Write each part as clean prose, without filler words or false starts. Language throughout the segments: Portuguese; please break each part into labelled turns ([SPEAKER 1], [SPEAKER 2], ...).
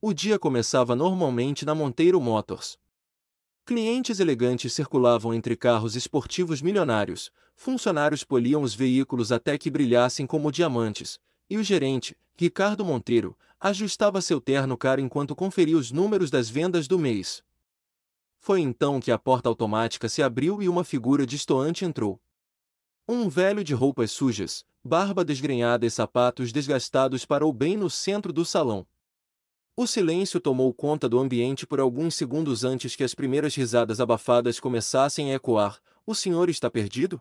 [SPEAKER 1] O dia começava normalmente na Monteiro Motors. Clientes elegantes circulavam entre carros esportivos milionários, funcionários poliam os veículos até que brilhassem como diamantes, e o gerente, Ricardo Monteiro, ajustava seu terno caro enquanto conferia os números das vendas do mês. Foi então que a porta automática se abriu e uma figura destoante entrou. Um velho de roupas sujas, barba desgrenhada e sapatos desgastados parou bem no centro do salão. O silêncio tomou conta do ambiente por alguns segundos antes que as primeiras risadas abafadas começassem a ecoar. "O senhor está perdido?"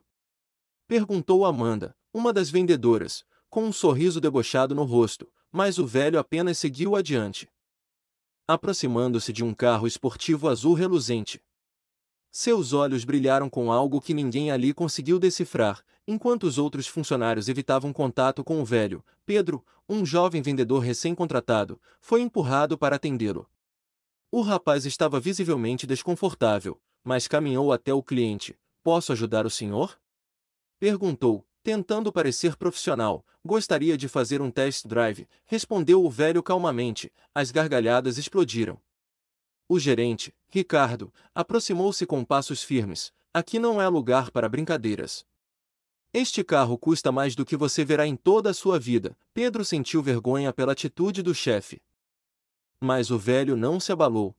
[SPEAKER 1] perguntou Amanda, uma das vendedoras, com um sorriso debochado no rosto, mas o velho apenas seguiu adiante, aproximando-se de um carro esportivo azul reluzente. Seus olhos brilharam com algo que ninguém ali conseguiu decifrar, enquanto os outros funcionários evitavam contato com o velho. Pedro, um jovem vendedor recém-contratado, foi empurrado para atendê-lo. O rapaz estava visivelmente desconfortável, mas caminhou até o cliente. "Posso ajudar o senhor?" perguntou, tentando parecer profissional. "Gostaria de fazer um test drive", respondeu o velho calmamente. As gargalhadas explodiram. O gerente, Ricardo, aproximou-se com passos firmes. "Aqui não é lugar para brincadeiras. Este carro custa mais do que você verá em toda a sua vida." Pedro sentiu vergonha pela atitude do chefe. Mas o velho não se abalou.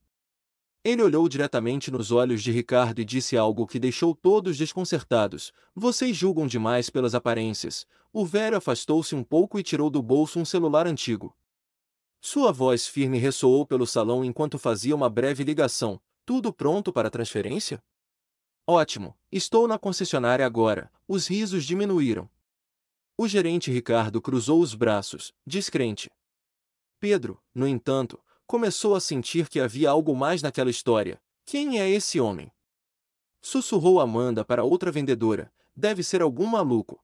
[SPEAKER 1] Ele olhou diretamente nos olhos de Ricardo e disse algo que deixou todos desconcertados. "Vocês julgam demais pelas aparências." O velho afastou-se um pouco e tirou do bolso um celular antigo. Sua voz firme ressoou pelo salão enquanto fazia uma breve ligação. "Tudo pronto para transferência?" "Ótimo, estou na concessionária agora." Os risos diminuíram. O gerente Ricardo cruzou os braços, descrente. Pedro, no entanto, começou a sentir que havia algo mais naquela história. "Quem é esse homem?" sussurrou Amanda para outra vendedora. "Deve ser algum maluco."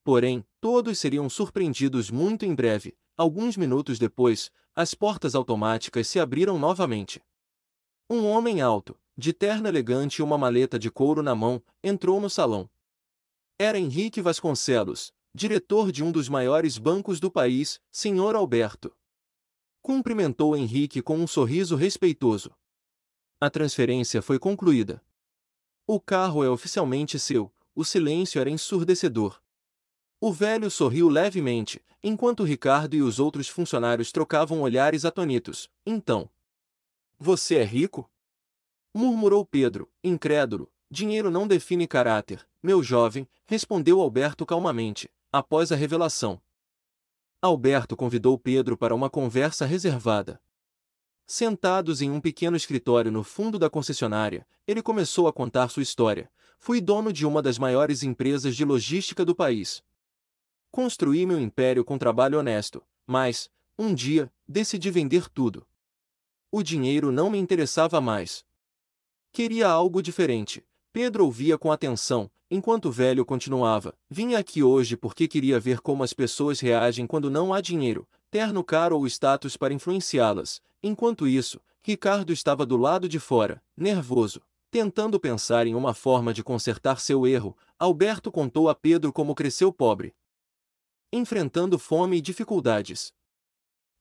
[SPEAKER 1] Porém, todos seriam surpreendidos muito em breve. Alguns minutos depois, as portas automáticas se abriram novamente. Um homem alto, de terno elegante e uma maleta de couro na mão, entrou no salão. Era Henrique Vasconcelos, diretor de um dos maiores bancos do país, Sr. Alberto. Cumprimentou Henrique com um sorriso respeitoso. "A transferência foi concluída. O carro é oficialmente seu." O silêncio era ensurdecedor. O velho sorriu levemente, enquanto Ricardo e os outros funcionários trocavam olhares atônitos. "Então, você é rico?" murmurou Pedro, incrédulo. "Dinheiro não define caráter, meu jovem", respondeu Alberto calmamente, após a revelação. Alberto convidou Pedro para uma conversa reservada. Sentados em um pequeno escritório no fundo da concessionária, ele começou a contar sua história. "Fui dono de uma das maiores empresas de logística do país. Construí meu império com trabalho honesto, mas, um dia, decidi vender tudo. O dinheiro não me interessava mais. Queria algo diferente." Pedro ouvia com atenção, enquanto o velho continuava. "Vim aqui hoje porque queria ver como as pessoas reagem quando não há dinheiro, terno caro ou status para influenciá-las." Enquanto isso, Ricardo estava do lado de fora, nervoso, tentando pensar em uma forma de consertar seu erro. Alberto contou a Pedro como cresceu pobre, enfrentando fome e dificuldades.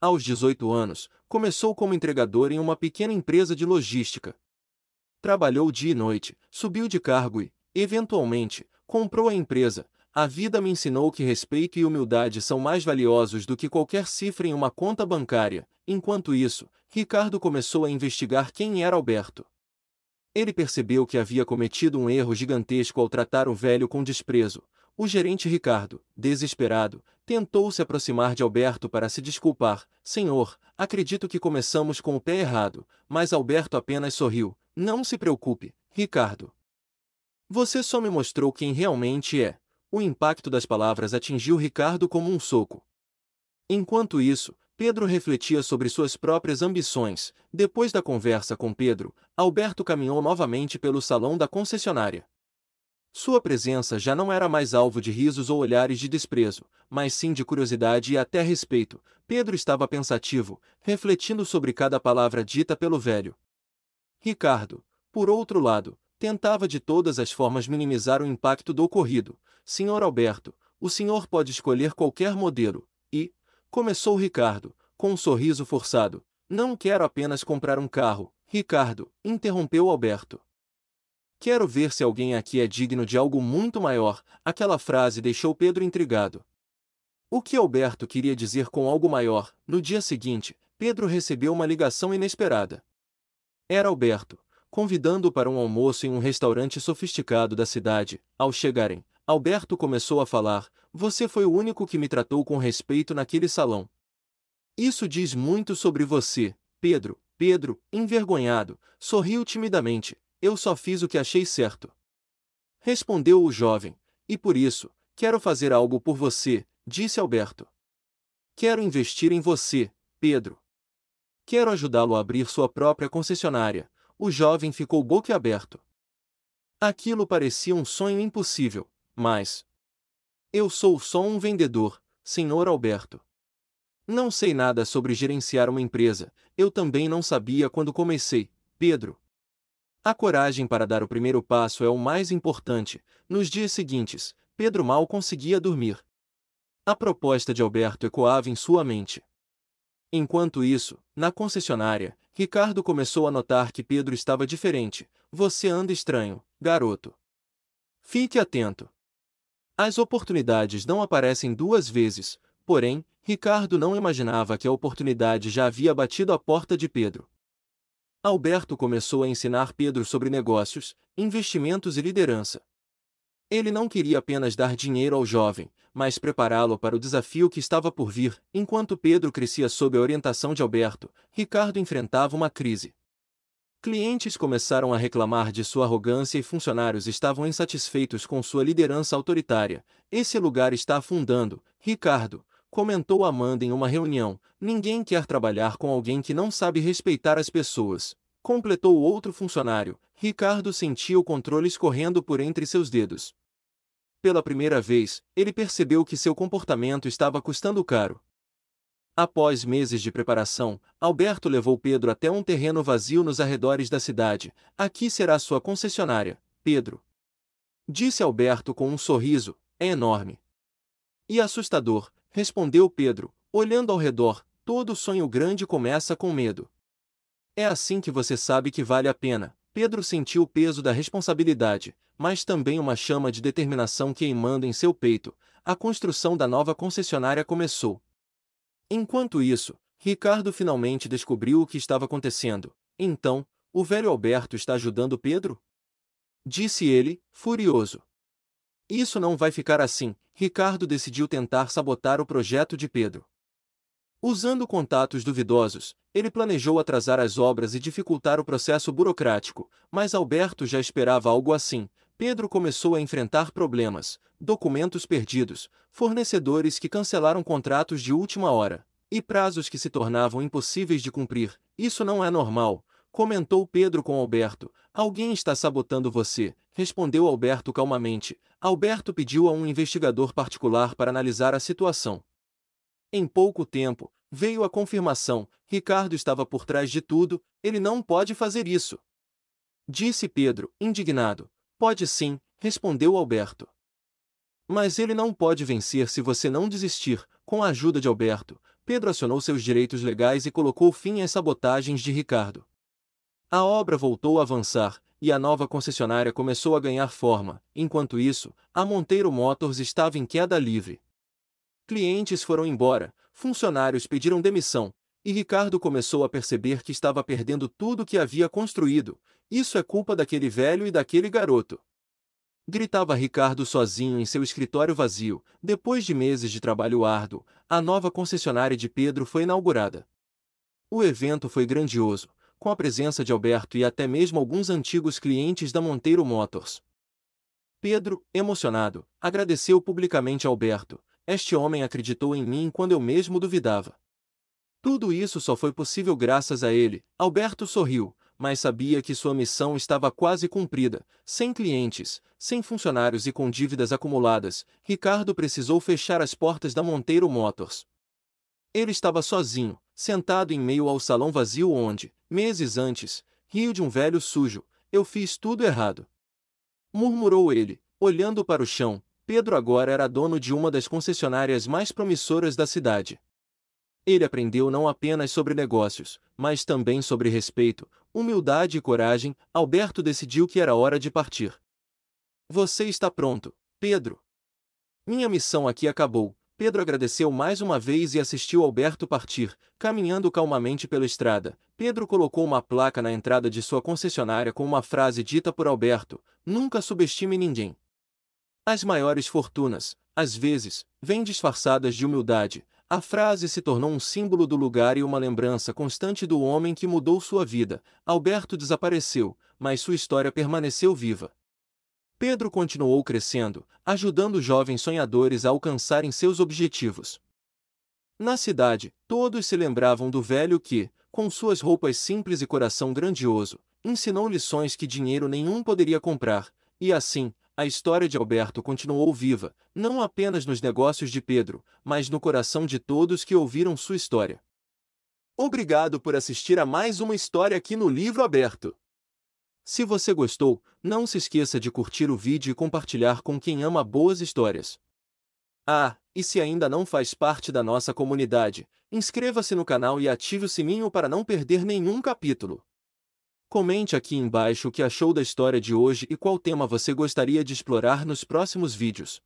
[SPEAKER 1] Aos 18 anos, começou como entregador em uma pequena empresa de logística. Trabalhou dia e noite, subiu de cargo e, eventualmente, comprou a empresa. "A vida me ensinou que respeito e humildade são mais valiosos do que qualquer cifra em uma conta bancária." Enquanto isso, Ricardo começou a investigar quem era Alberto. Ele percebeu que havia cometido um erro gigantesco ao tratar o velho com desprezo. O gerente Ricardo, desesperado, tentou se aproximar de Alberto para se desculpar. "Senhor, acredito que começamos com o pé errado." Mas Alberto apenas sorriu. "Não se preocupe, Ricardo. Você só me mostrou quem realmente é." O impacto das palavras atingiu Ricardo como um soco. Enquanto isso, Pedro refletia sobre suas próprias ambições. Depois da conversa com Pedro, Alberto caminhou novamente pelo salão da concessionária. Sua presença já não era mais alvo de risos ou olhares de desprezo, mas sim de curiosidade e até respeito. Pedro estava pensativo, refletindo sobre cada palavra dita pelo velho. Ricardo, por outro lado, tentava de todas as formas minimizar o impacto do ocorrido. "Senhor Alberto, o senhor pode escolher qualquer modelo." E, começou Ricardo, com um sorriso forçado, Não quero apenas comprar um carro, Ricardo, interrompeu Alberto. Quero ver se alguém aqui é digno de algo muito maior. Aquela frase deixou Pedro intrigado. O que Alberto queria dizer com algo maior? No dia seguinte, Pedro recebeu uma ligação inesperada. Era Alberto, convidando-o para um almoço em um restaurante sofisticado da cidade. Ao chegarem, Alberto começou a falar: "Você foi o único que me tratou com respeito naquele salão. Isso diz muito sobre você, Pedro." Pedro, envergonhado, sorriu timidamente. "Eu só fiz o que achei certo." Respondeu o jovem. "E por isso, quero fazer algo por você", disse Alberto. "Quero investir em você, Pedro. Quero ajudá-lo a abrir sua própria concessionária." O jovem ficou boquiaberto. Aquilo parecia um sonho impossível, mas... "Eu sou só um vendedor, senhor Alberto. Não sei nada sobre gerenciar uma empresa. Eu também não sabia quando comecei, Pedro. A coragem para dar o primeiro passo é o mais importante." Nos dias seguintes, Pedro mal conseguia dormir. A proposta de Alberto ecoava em sua mente. Enquanto isso, na concessionária, Ricardo começou a notar que Pedro estava diferente. "Você anda estranho, garoto. Fique atento. As oportunidades não aparecem duas vezes." Porém, Ricardo não imaginava que a oportunidade já havia batido à porta de Pedro. Alberto começou a ensinar Pedro sobre negócios, investimentos e liderança. Ele não queria apenas dar dinheiro ao jovem, mas prepará-lo para o desafio que estava por vir. Enquanto Pedro crescia sob a orientação de Alberto, Ricardo enfrentava uma crise. Clientes começaram a reclamar de sua arrogância e funcionários estavam insatisfeitos com sua liderança autoritária. "Esse lugar está afundando, Ricardo", comentou Amanda em uma reunião. "Ninguém quer trabalhar com alguém que não sabe respeitar as pessoas", completou o outro funcionário. Ricardo sentia o controle escorrendo por entre seus dedos. Pela primeira vez, ele percebeu que seu comportamento estava custando caro. Após meses de preparação, Alberto levou Pedro até um terreno vazio nos arredores da cidade. "Aqui será sua concessionária, Pedro", disse Alberto com um sorriso. "É enorme." "E assustador", respondeu Pedro, olhando ao redor. "Todo sonho grande começa com medo." "É assim que você sabe que vale a pena." Pedro sentiu o peso da responsabilidade, mas também uma chama de determinação queimando em seu peito. A construção da nova concessionária começou. Enquanto isso, Ricardo finalmente descobriu o que estava acontecendo. "Então, o velho Alberto está ajudando Pedro?" disse ele, furioso. "Isso não vai ficar assim." Ricardo decidiu tentar sabotar o projeto de Pedro. Usando contatos duvidosos, ele planejou atrasar as obras e dificultar o processo burocrático, mas Alberto já esperava algo assim. Pedro começou a enfrentar problemas, documentos perdidos, fornecedores que cancelaram contratos de última hora, e prazos que se tornavam impossíveis de cumprir. "Isso não é normal", comentou Pedro com Alberto. "Alguém está sabotando você", respondeu Alberto calmamente. Alberto pediu a um investigador particular para analisar a situação. Em pouco tempo, veio a confirmação: Ricardo estava por trás de tudo. "Ele não pode fazer isso", disse Pedro, indignado. "Pode sim", respondeu Alberto. "Mas ele não pode vencer se você não desistir." Com a ajuda de Alberto, Pedro acionou seus direitos legais e colocou fim às sabotagens de Ricardo. A obra voltou a avançar, e a nova concessionária começou a ganhar forma. Enquanto isso, a Monteiro Motors estava em queda livre. Clientes foram embora, funcionários pediram demissão, e Ricardo começou a perceber que estava perdendo tudo que havia construído. "Isso é culpa daquele velho e daquele garoto", gritava Ricardo sozinho em seu escritório vazio. Depois de meses de trabalho árduo, a nova concessionária de Pedro foi inaugurada. O evento foi grandioso, com a presença de Alberto e até mesmo alguns antigos clientes da Monteiro Motors. Pedro, emocionado, agradeceu publicamente a Alberto. "Este homem acreditou em mim quando eu mesmo duvidava. Tudo isso só foi possível graças a ele." Alberto sorriu, mas sabia que sua missão estava quase cumprida. Sem clientes, sem funcionários e com dívidas acumuladas, Ricardo precisou fechar as portas da Monteiro Motors. Ele estava sozinho, sentado em meio ao salão vazio onde, meses antes, riu de um velho sujo. "Eu fiz tudo errado", murmurou ele, olhando para o chão. Pedro agora era dono de uma das concessionárias mais promissoras da cidade. Ele aprendeu não apenas sobre negócios, mas também sobre respeito, humildade e coragem. Alberto decidiu que era hora de partir. Você está pronto, Pedro? Minha missão aqui acabou. Pedro agradeceu mais uma vez e assistiu Alberto partir, caminhando calmamente pela estrada. Pedro colocou uma placa na entrada de sua concessionária com uma frase dita por Alberto: nunca subestime ninguém. As maiores fortunas, às vezes, vêm disfarçadas de humildade. A frase se tornou um símbolo do lugar e uma lembrança constante do homem que mudou sua vida. Alberto desapareceu, mas sua história permaneceu viva. Pedro continuou crescendo, ajudando jovens sonhadores a alcançarem seus objetivos. Na cidade, todos se lembravam do velho que, com suas roupas simples e coração grandioso, ensinou lições que dinheiro nenhum poderia comprar, e assim, a história de Alberto continuou viva, não apenas nos negócios de Pedro, mas no coração de todos que ouviram sua história. Obrigado por assistir a mais uma história aqui no Livro Aberto. Se você gostou, não se esqueça de curtir o vídeo e compartilhar com quem ama boas histórias. Ah, e se ainda não faz parte da nossa comunidade, inscreva-se no canal e ative o sininho para não perder nenhum capítulo. Comente aqui embaixo o que achou da história de hoje e qual tema você gostaria de explorar nos próximos vídeos.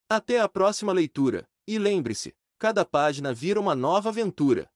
[SPEAKER 1] Até a próxima leitura, e lembre-se, cada página vira uma nova aventura.